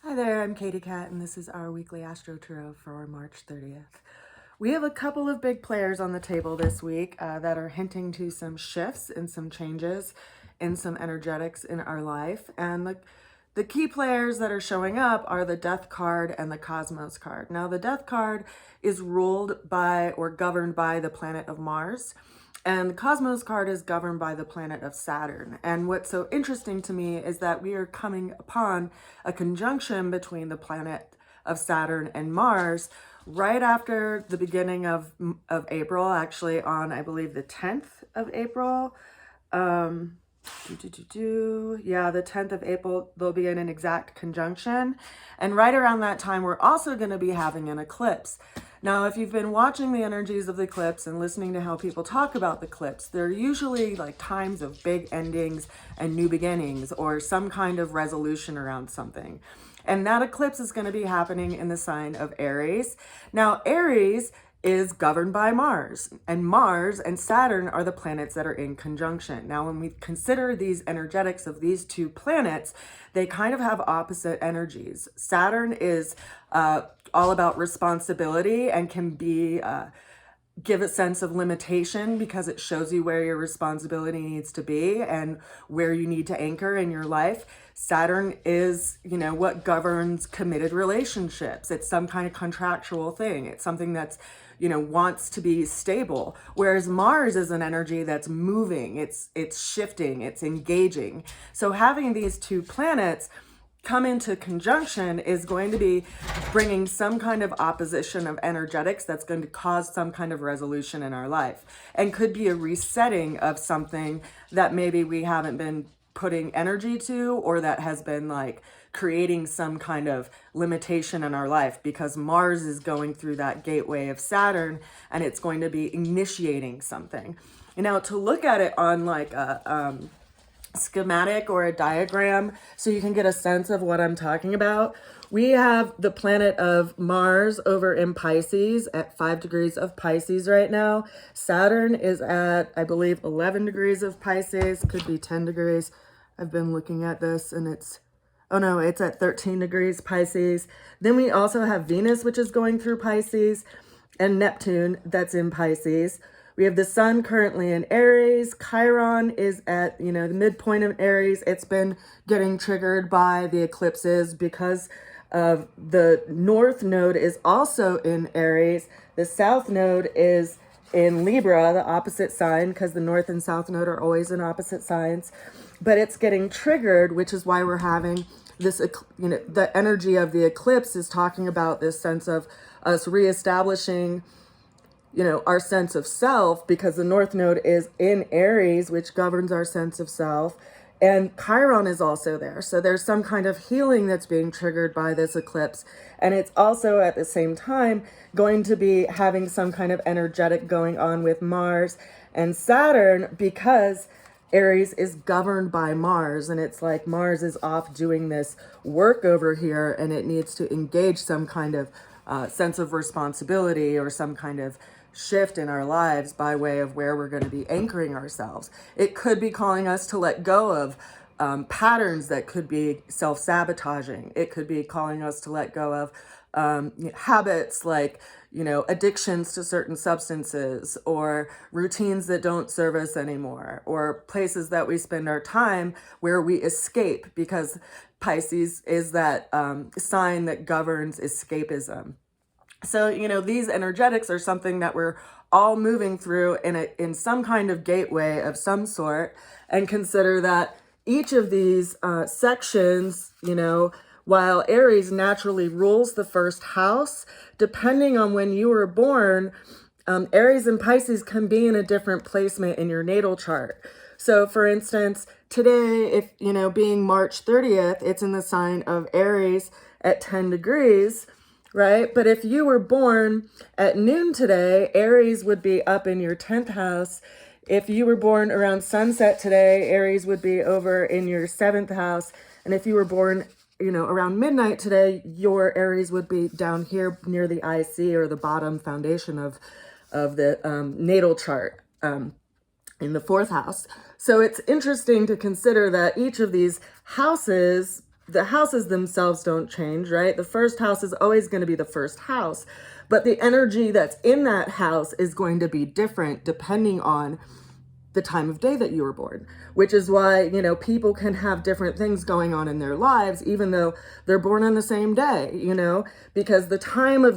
Hi there, I'm Katie Cat, and this is our weekly AstroTarot for March 30th. We have a couple of big players on the table this week that are hinting to some shifts and some changes and some energetics in our life. And the key players that are showing up are the Death card and the Cosmos card. Now, the Death card is ruled by or governed by the planet of Mars. And the Cosmos card is governed by the planet of Saturn. And what's so interesting to me is that we are coming upon a conjunction between the planet of Saturn and Mars right after the beginning of April, actually on, I believe, the 10th of April. Yeah, the 10th of April, they'll be in an exact conjunction. And right around that time, we're also going to be having an eclipse. Now, if you've been watching the energies of the eclipse and listening to how people talk about the eclipse, they're usually like times of big endings and new beginnings or some kind of resolution around something. And that eclipse is going to be happening in the sign of Aries. Now, Aries is governed by Mars, and Mars and Saturn are the planets that are in conjunction. Now, when we consider these energetics of these two planets, they kind of have opposite energies. Saturn is all about responsibility and can be give a sense of limitation because it shows you where your responsibility needs to be and where you need to anchor in your life. Saturn is, what governs committed relationships. It's some kind of contractual thing. It's something that's, wants to be stable. Whereas Mars is an energy that's moving, it's shifting, it's engaging. So having these two planets come into conjunction is going to be bringing some kind of opposition of energetics that's going to cause some kind of resolution in our life, and could be a resetting of something that maybe we haven't been putting energy to, or that has been like creating some kind of limitation in our life, because Mars is going through that gateway of Saturn and it's going to be initiating something. Now, to look at it on like a schematic or a diagram so you can get a sense of what I'm talking about, we have the planet of Mars over in Pisces at 5 degrees of Pisces right now. Saturn is at, I believe, 11 degrees of Pisces, could be 10 degrees. I've been looking at this and it's at 13 degrees Pisces. Then we also have Venus, which is going through Pisces, and Neptune that's in Pisces. We have the sun currently in Aries. Chiron is at, the midpoint of Aries. It's been getting triggered by the eclipses because of the north node is also in Aries. The south node is in Libra, the opposite sign, because the north and south node are always in opposite signs. But it's getting triggered, which is why we're having this, the energy of the eclipse is talking about this sense of us reestablishing our sense of self, because the north node is in Aries, which governs our sense of self. And Chiron is also there. So there's some kind of healing that's being triggered by this eclipse. And it's also at the same time going to be having some kind of energetic going on with Mars and Saturn, because Aries is governed by Mars, and it's like Mars is off doing this work over here, and it needs to engage some kind of sense of responsibility or some kind of shift in our lives by way of where we're going to be anchoring ourselves. It could be calling us to let go of patterns that could be self-sabotaging. It could be calling us to let go of habits like, addictions to certain substances, or routines that don't serve us anymore, or places that we spend our time where we escape, because Pisces is that sign that governs escapism. So, these energetics are something that we're all moving through in some kind of gateway of some sort, and consider that each of these sections, while Aries naturally rules the first house, depending on when you were born, Aries and Pisces can be in a different placement in your natal chart. So for instance, today, if, being March 30th, it's in the sign of Aries at 10 degrees, right? But if you were born at noon today, Aries would be up in your 10th house. If you were born around sunset today, Aries would be over in your 7th house. And if you were born, around midnight today, your Aries would be down here near the IC, or the bottom foundation of the natal chart, in the 4th house. So it's interesting to consider that each of these houses the houses themselves don't change, right? The first house is always going to be the first house, but the energy that's in that house is going to be different depending on the time of day that you were born, which is why, you know, people can have different things going on in their lives, even though they're born on the same day, you know, because the time of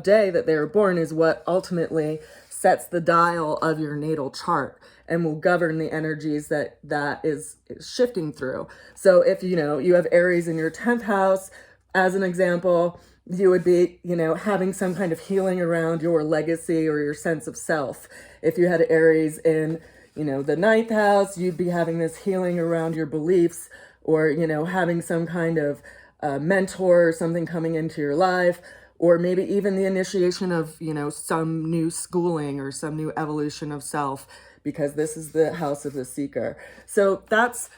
day that they were born is what ultimately sets the dial of your natal chart and will govern the energies that is shifting through. So if, you know, you have Aries in your 10th house, as an example, you would be, you know, having some kind of healing around your legacy or your sense of self. If you had Aries in, you know, the 9th house, you'd be having this healing around your beliefs, or, you know, having some kind of mentor or something coming into your life, or maybe even the initiation of, you know, some new schooling or some new evolution of self, because this is the house of the seeker. So that's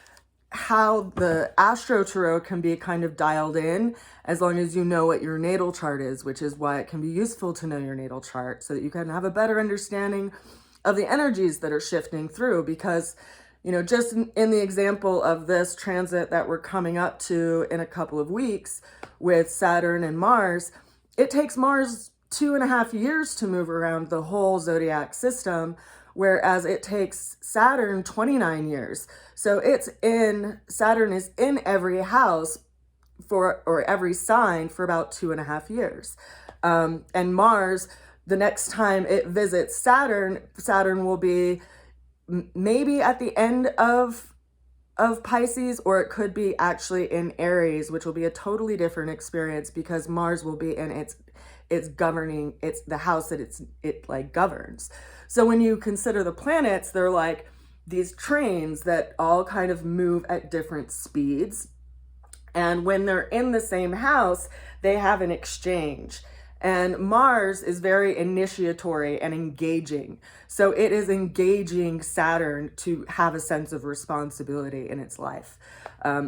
how the AstroTarot can be kind of dialed in, as long as you know what your natal chart is, which is why it can be useful to know your natal chart, so that you can have a better understanding of the energies that are shifting through. Because, you know, just in the example of this transit that we're coming up to in a couple of weeks with Saturn and Mars, it takes Mars 2.5 years to move around the whole zodiac system, whereas it takes Saturn 29 years. So Saturn is in every house or every sign for about 2.5 years. And Mars, the next time it visits Saturn will be maybe at the end of Pisces, or it could be actually in Aries, which will be a totally different experience, because Mars will be in it's governing, it's the house that it like governs. So when you consider the planets, they're like these trains that all kind of move at different speeds. And when they're in the same house, they have an exchange. And Mars is very initiatory and engaging. So it is engaging Saturn to have a sense of responsibility in its life.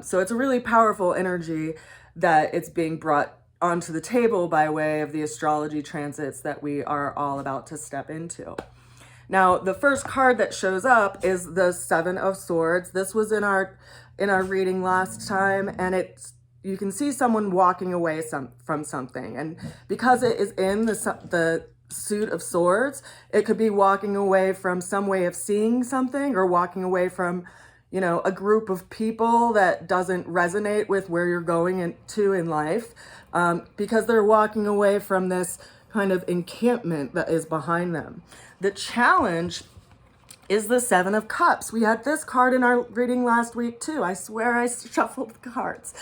So it's a really powerful energy that it's being brought onto the table by way of the astrology transits that we are all about to step into. Now, the first card that shows up is the Seven of Swords. This was in our reading last time, and you can see someone walking away from something. And because it is in the suit of swords, it could be walking away from some way of seeing something, or walking away from, you know, a group of people that doesn't resonate with where you're going into in life, because they're walking away from this kind of encampment that is behind them. The challenge is the Seven of Cups. We had this card in our reading last week too. I swear I shuffled the cards.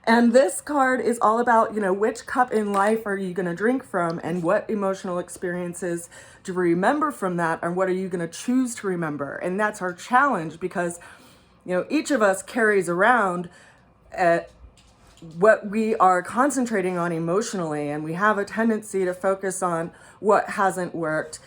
And this card is all about, you know, which cup in life are you going to drink from, and what emotional experiences to remember from that, and what are you going to choose to remember? And that's our challenge, because, you know, each of us carries around what we are concentrating on emotionally, and we have a tendency to focus on what hasn't worked,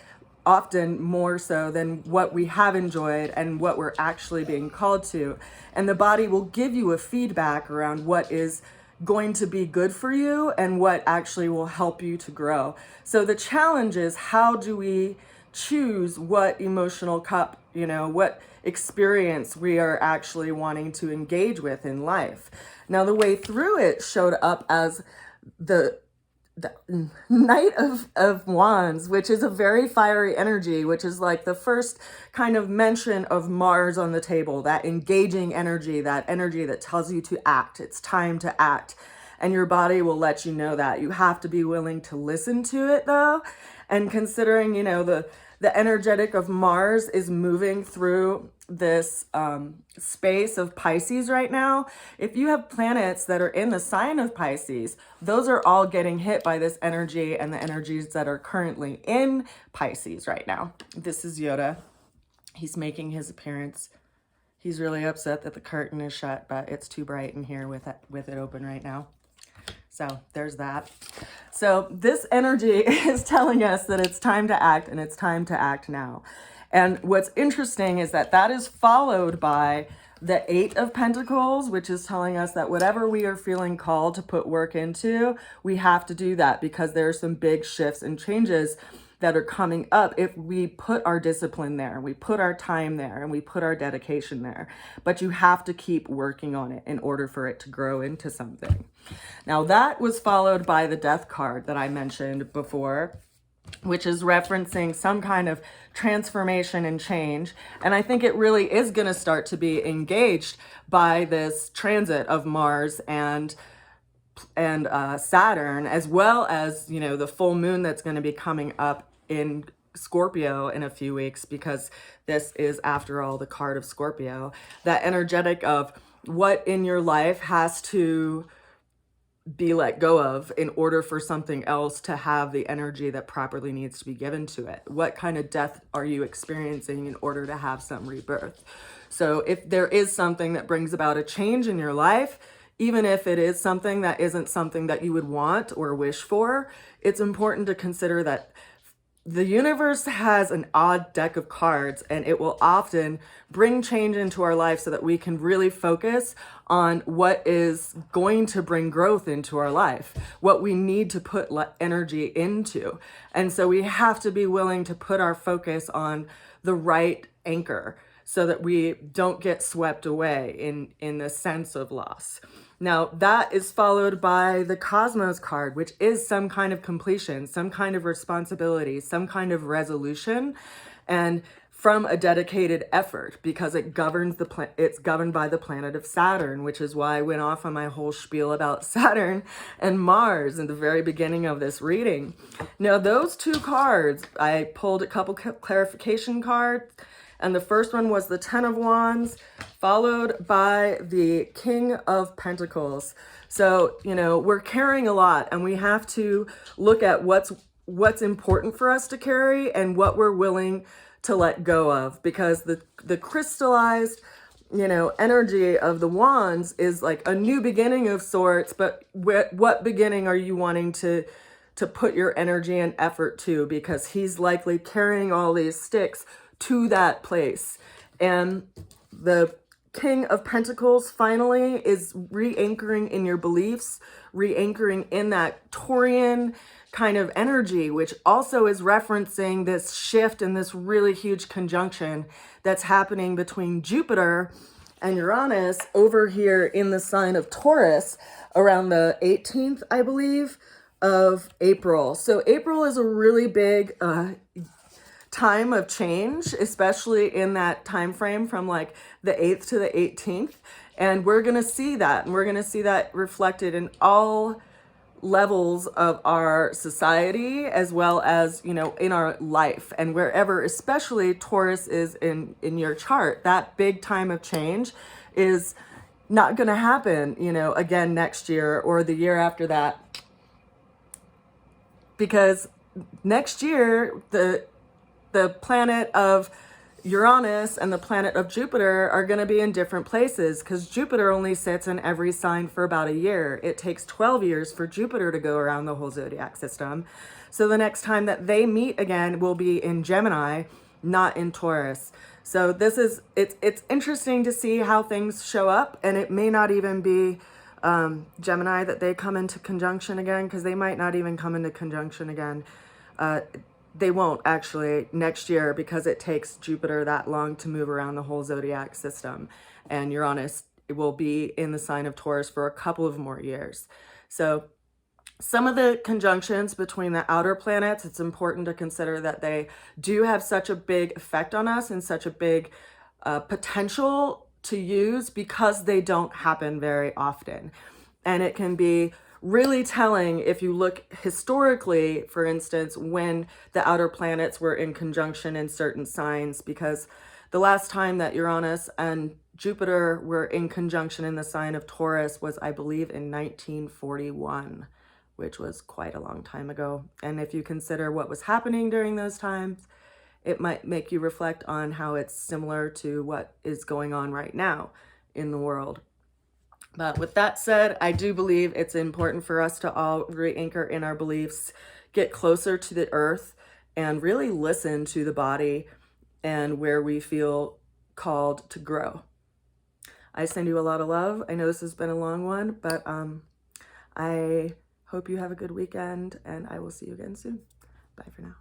often more so than what we have enjoyed and what we're actually being called to. And the body will give you a feedback around what is going to be good for you and what actually will help you to grow. So the challenge is, how do we choose what emotional cup, you know, what experience we are actually wanting to engage with in life? Now, the way through it showed up as the Knight of Wands, which is a very fiery energy, which is like the first kind of mention of Mars on the table, that engaging energy, that energy that tells you to act. It's time to act. And your body will let you know that. You have to be willing to listen to it, though. And considering, you know, the energetic of Mars is moving through this space of Pisces right now. If you have planets that are in the sign of Pisces, those are all getting hit by this energy and the energies that are currently in Pisces right now. This is Yoda. He's making his appearance. He's really upset that the curtain is shut, but it's too bright in here with it open right now. So there's that. So this energy is telling us that it's time to act, and it's time to act now. And what's interesting is that is followed by the Eight of Pentacles, which is telling us that whatever we are feeling called to put work into, we have to do that, because there are some big shifts and changes that are coming up if we put our discipline there, we put our time there, and we put our dedication there. But you have to keep working on it in order for it to grow into something. Now that was followed by the Death card that I mentioned before, which is referencing some kind of transformation and change. And I think it really is going to start to be engaged by this transit of Mars and Saturn, as well as, you know, the full moon that's going to be coming up in Scorpio in a few weeks, because this is, after all, the card of Scorpio. That energetic of what in your life has to be let go of in order for something else to have the energy that properly needs to be given to it. What kind of death are you experiencing in order to have some rebirth? So if there is something that brings about a change in your life, even if it is something that isn't something that you would want or wish for, it's important to consider that the universe has an odd deck of cards, and it will often bring change into our life so that we can really focus on what is going to bring growth into our life, what we need to put energy into. And so we have to be willing to put our focus on the right anchor so that we don't get swept away in the sense of loss. Now, that is followed by the Cosmos card, which is some kind of completion, some kind of responsibility, some kind of resolution, and from a dedicated effort, because it governs it's governed by the planet of Saturn, which is why I went off on my whole spiel about Saturn and Mars in the very beginning of this reading. Now, those two cards, I pulled a couple clarification cards, and the first one was the Ten of Wands, followed by the King of Pentacles. So, you know, we're carrying a lot, and we have to look at what's important for us to carry and what we're willing to let go of, because the crystallized, you know, energy of the wands is like a new beginning of sorts, but what beginning are you wanting to put your energy and effort to? Because he's likely carrying all these sticks to that place. And the King of Pentacles finally is re-anchoring in your beliefs, re-anchoring in that Taurian kind of energy, which also is referencing this shift and this really huge conjunction that's happening between Jupiter and Uranus over here in the sign of Taurus around the 18th, I believe, of April. So April is a really big time of change, especially in that time frame from like the 8th to the 18th. And we're going to see that, and we're going to see that reflected in all levels of our society, as well as, you know, in our life, and wherever, especially Taurus is in your chart. That big time of change is not going to happen, you know, again next year or the year after that, because next year the planet of Uranus and the planet of Jupiter are going to be in different places, because Jupiter only sits in every sign for about a year. It takes 12 years for Jupiter to go around the whole zodiac system. So the next time that they meet again will be in Gemini, not in Taurus. So it's interesting to see how things show up, and it may not even be Gemini that they come into conjunction again, because they might not even come into conjunction again. They won't actually next year, because it takes Jupiter that long to move around the whole zodiac system. And Uranus will be in the sign of Taurus for a couple of more years. So some of the conjunctions between the outer planets, it's important to consider that they do have such a big effect on us and such a big potential to use, because they don't happen very often. And it can be really telling if you look historically, for instance, when the outer planets were in conjunction in certain signs, because the last time that Uranus and Jupiter were in conjunction in the sign of Taurus was, I believe, in 1941, which was quite a long time ago. And if you consider what was happening during those times, it might make you reflect on how it's similar to what is going on right now in the world. But with that said, I do believe it's important for us to all re-anchor in our beliefs, get closer to the earth, and really listen to the body and where we feel called to grow. I send you a lot of love. I know this has been a long one, but I hope you have a good weekend, and I will see you again soon. Bye for now.